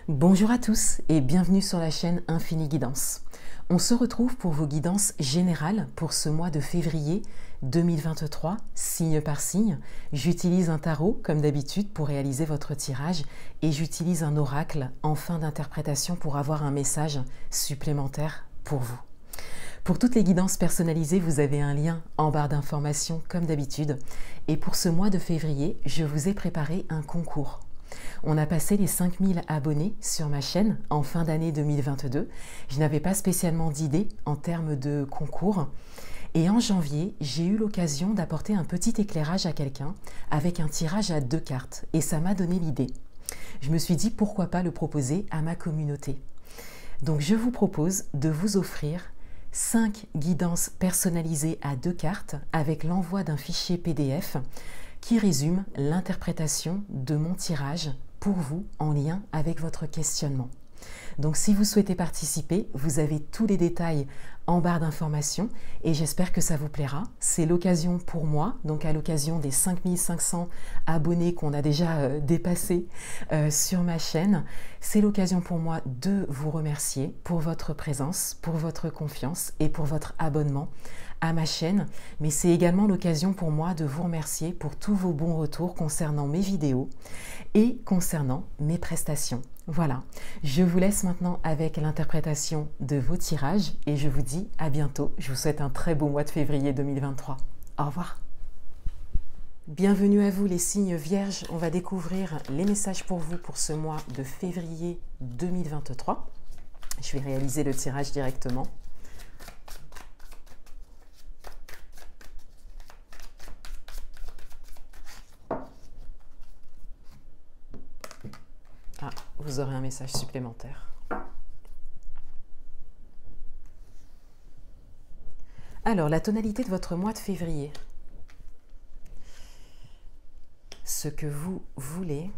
Bonjour à tous et bienvenue sur la chaîne Infini Guidance. On se retrouve pour vos guidances générales pour ce mois de février 2023, signe par signe. J'utilise un tarot comme d'habitude pour réaliser votre tirage et j'utilise un oracle en fin d'interprétation pour avoir un message supplémentaire pour vous. Pour toutes les guidances personnalisées, vous avez un lien en barre d'informations comme d'habitude. Et pour ce mois de février, je vous ai préparé un concours. On a passé les 5000 abonnés sur ma chaîne en fin d'année 2022. Je n'avais pas spécialement d'idée en termes de concours. Et en janvier, j'ai eu l'occasion d'apporter un petit éclairage à quelqu'un avec un tirage à 2 cartes. Et ça m'a donné l'idée. Je me suis dit pourquoi pas le proposer à ma communauté. Donc je vous propose de vous offrir 5 guidances personnalisées à 2 cartes avec l'envoi d'un fichier PDF qui résume l'interprétation de mon tirage pour vous en lien avec votre questionnement. Donc si vous souhaitez participer, vous avez tous les détails en barre d'informations et j'espère que ça vous plaira. C'est l'occasion pour moi, donc à l'occasion des 5500 abonnés qu'on a déjà dépassés sur ma chaîne, c'est l'occasion pour moi de vous remercier pour votre présence, pour votre confiance et pour votre abonnement à ma chaîne, mais c'est également l'occasion pour moi de vous remercier pour tous vos bons retours concernant mes vidéos et concernant mes prestations. Voilà, je vous laisse maintenant avec l'interprétation de vos tirages et je vous dis à bientôt. Je vous souhaite un très beau mois de février 2023. Au revoir. Bienvenue à vous les signes vierges. On va découvrir les messages pour vous pour ce mois de février 2023. Je vais réaliser le tirage directement. Ah, vous aurez un message supplémentaire. Alors, la tonalité de votre mois de février. Ce que vous voulez,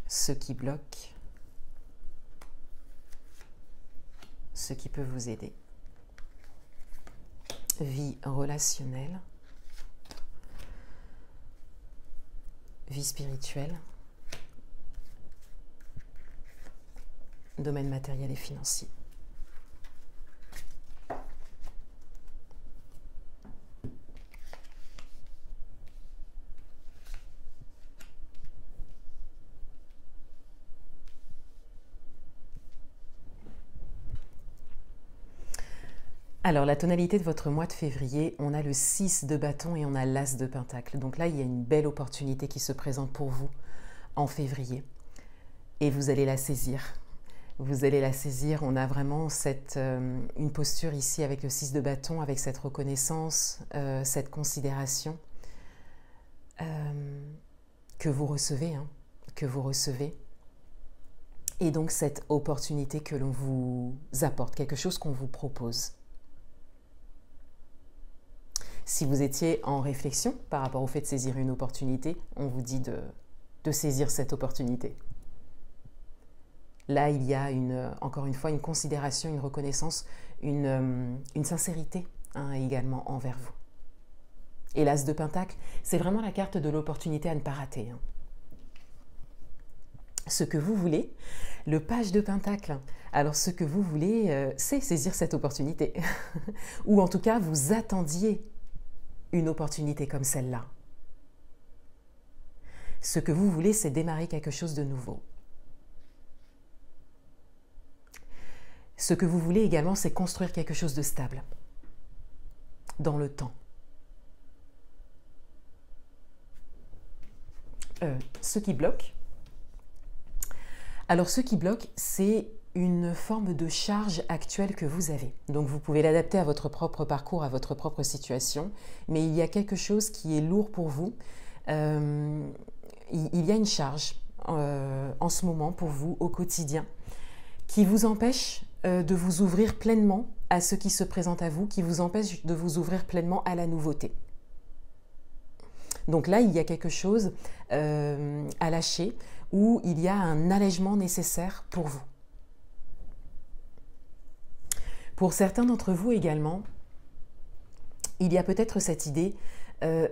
ce qui bloque, ce qui peut vous aider. Vie relationnelle. Vie spirituelle, domaine matériel et financier. Alors, la tonalité de votre mois de février, on a le 6 de bâton et on a l'as de pentacle. Donc là, il y a une belle opportunité qui se présente pour vous en février. Et vous allez la saisir. Vous allez la saisir. On a vraiment une posture ici avec le 6 de bâton, avec cette reconnaissance, cette considération que vous recevez, que vous recevez. Et donc cette opportunité que l'on vous apporte, quelque chose qu'on vous propose. Si vous étiez en réflexion par rapport au fait de saisir une opportunité, on vous dit de saisir cette opportunité. Là, il y a encore une fois une considération, une reconnaissance, une sincérité également envers vous. Et l'as de pentacle, c'est vraiment la carte de l'opportunité à ne pas rater. Ce que vous voulez, le page de pentacle. Alors ce que vous voulez, c'est saisir cette opportunité. Ou en tout cas, vous attendiez une opportunité comme celle-là. Ce que vous voulez, c'est démarrer quelque chose de nouveau. Ce que vous voulez également, c'est construire quelque chose de stable dans le temps. Ce qui bloque. Alors, ce qui bloque, c'est une forme de charge actuelle que vous avez. Donc, vous pouvez l'adapter à votre propre parcours, à votre propre situation, mais il y a quelque chose qui est lourd pour vous. Il y a une charge en ce moment pour vous au quotidien qui vous empêche de vous ouvrir pleinement à ce qui se présente à vous, qui vous empêche de vous ouvrir pleinement à la nouveauté. Donc là, il y a quelque chose à lâcher où il y a un allègement nécessaire pour vous. Pour certains d'entre vous également, il y a peut-être cette idée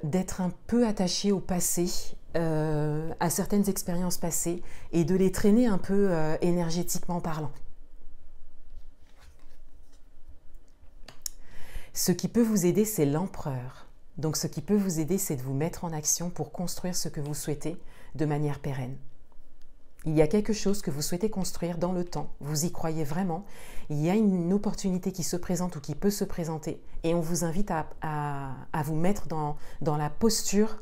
d'être un peu attaché au passé, à à certaines expériences passées et de les traîner un peu énergétiquement parlant. Ce qui peut vous aider, c'est l'empereur. Donc ce qui peut vous aider, c'est de vous mettre en action pour construire ce que vous souhaitez de manière pérenne. Il y a quelque chose que vous souhaitez construire dans le temps, vous y croyez vraiment, il y a une opportunité qui se présente ou qui peut se présenter et on vous invite à vous mettre dans la posture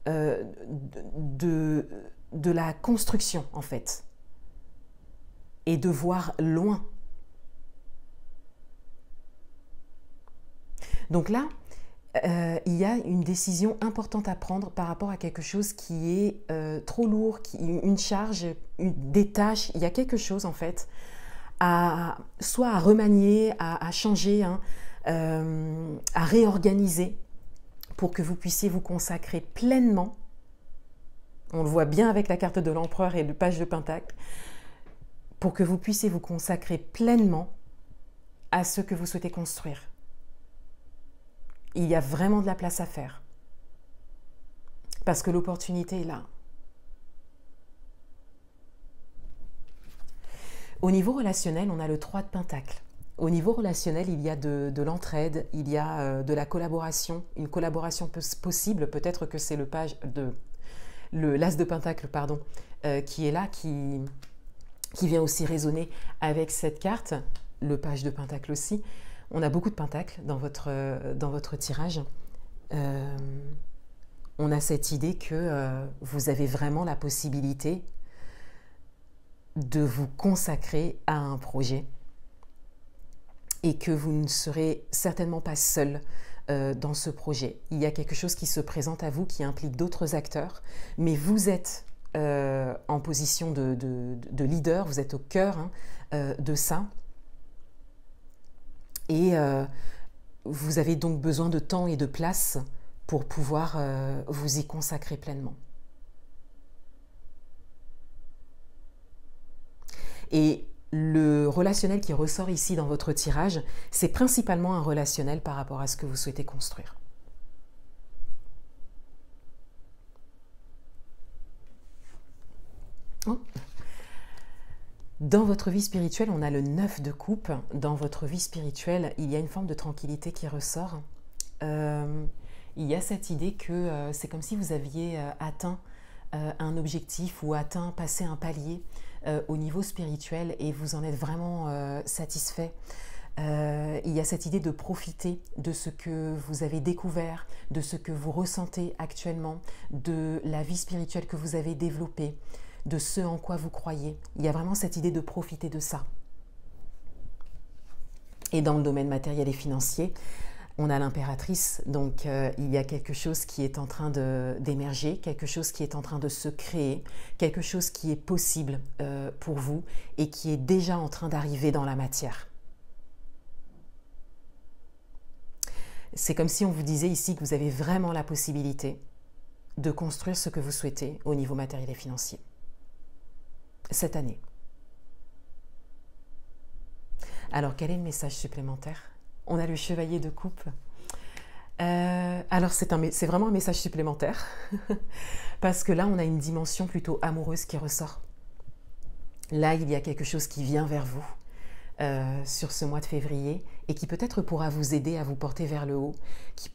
de la construction en fait et de voir loin. Donc là, il y a une décision importante à prendre par rapport à quelque chose qui est trop lourd, une charge, des tâches. Il y a quelque chose en fait soit à remanier, à changer, hein, à réorganiser pour que vous puissiez vous consacrer pleinement. On le voit bien avec la carte de l'empereur et le page de Pentacle. Pour que vous puissiez vous consacrer pleinement à ce que vous souhaitez construire. Il y a vraiment de la place à faire. Parce que l'opportunité est là. Au niveau relationnel, on a le 3 de Pentacle. Au niveau relationnel, il y a de l'entraide, il y a de la collaboration, une collaboration possible. Peut-être que c'est l'As de Pentacle, pardon, qui est là, qui vient aussi résonner avec cette carte, le page de Pentacle aussi. On a beaucoup de pentacles dans votre tirage. On a cette idée que vous avez vraiment la possibilité de vous consacrer à un projet et que vous ne serez certainement pas seul dans ce projet. Il y a quelque chose qui se présente à vous qui implique d'autres acteurs, mais vous êtes en position de leader, vous êtes au cœur de ça. Et vous avez donc besoin de temps et de place pour pouvoir vous y consacrer pleinement. Et le relationnel qui ressort ici dans votre tirage, c'est principalement un relationnel par rapport à ce que vous souhaitez construire. Oh. Dans votre vie spirituelle, on a le 9 de coupe. Dans votre vie spirituelle, il y a une forme de tranquillité qui ressort. Il y a cette idée que c'est comme si vous aviez atteint un objectif ou passé un palier au niveau spirituel et vous en êtes vraiment satisfait. Il y a cette idée de profiter de ce que vous avez découvert, de ce que vous ressentez actuellement, de la vie spirituelle que vous avez développée, de ce en quoi vous croyez. Il y a vraiment cette idée de profiter de ça. Et dans le domaine matériel et financier, on a l'impératrice, donc il y a quelque chose qui est en train d'émerger, quelque chose qui est en train de se créer, quelque chose qui est possible pour vous et qui est déjà en train d'arriver dans la matière. C'est comme si on vous disait ici que vous avez vraiment la possibilité de construire ce que vous souhaitez au niveau matériel et financier cette année. Alors, quel est le message supplémentaire? On a le chevalier de coupe. Alors, c'est vraiment un message supplémentaire parce que là, on a une dimension plutôt amoureuse qui ressort. Là, il y a quelque chose qui vient vers vous sur ce mois de février et qui peut-être pourra vous aider à vous porter vers le haut,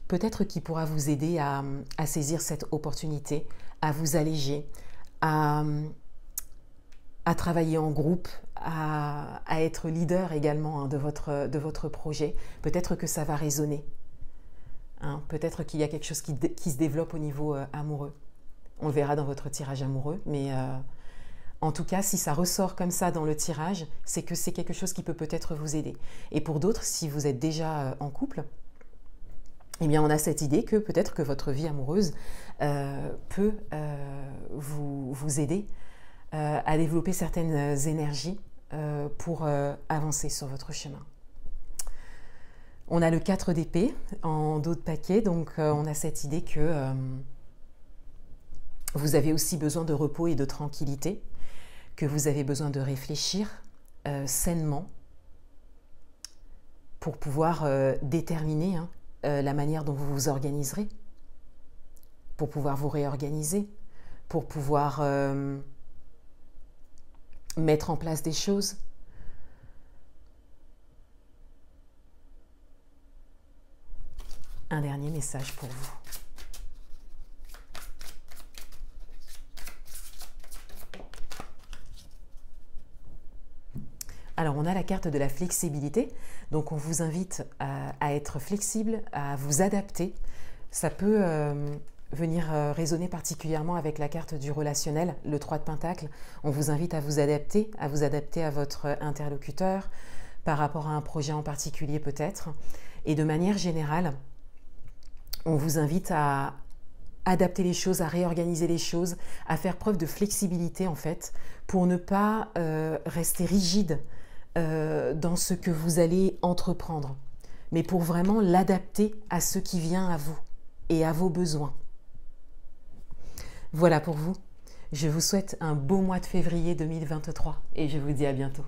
peut-être qui pourra vous aider à saisir cette opportunité, à vous alléger, à travailler en groupe, à être leader également de votre projet. Peut-être que ça va résonner. Hein, peut-être qu'il y a quelque chose qui se développe au niveau amoureux. On le verra dans votre tirage amoureux, mais en tout cas, si ça ressort comme ça dans le tirage, c'est que c'est quelque chose qui peut peut-être vous aider. Et pour d'autres, si vous êtes déjà en couple, eh bien, on a cette idée que peut-être que votre vie amoureuse peut vous aider à développer certaines énergies pour avancer sur votre chemin. On a le 4 d'épée en dos de paquet, donc on a cette idée que vous avez aussi besoin de repos et de tranquillité, que vous avez besoin de réfléchir sainement pour pouvoir déterminer la manière dont vous vous organiserez, pour pouvoir vous réorganiser, pour pouvoir mettre en place des choses. Un dernier message pour vous. Alors, on a la carte de la flexibilité. Donc, on vous invite à être flexible, à vous adapter. Ça peut venir résonner particulièrement avec la carte du relationnel, le 3 de Pentacle. On vous invite à vous adapter à votre interlocuteur par rapport à un projet en particulier peut-être. Et de manière générale, on vous invite à adapter les choses, à réorganiser les choses, à faire preuve de flexibilité en fait, pour ne pas rester rigide dans ce que vous allez entreprendre, mais pour vraiment l'adapter à ce qui vient à vous et à vos besoins. Voilà pour vous. Je vous souhaite un beau mois de février 2023 et je vous dis à bientôt.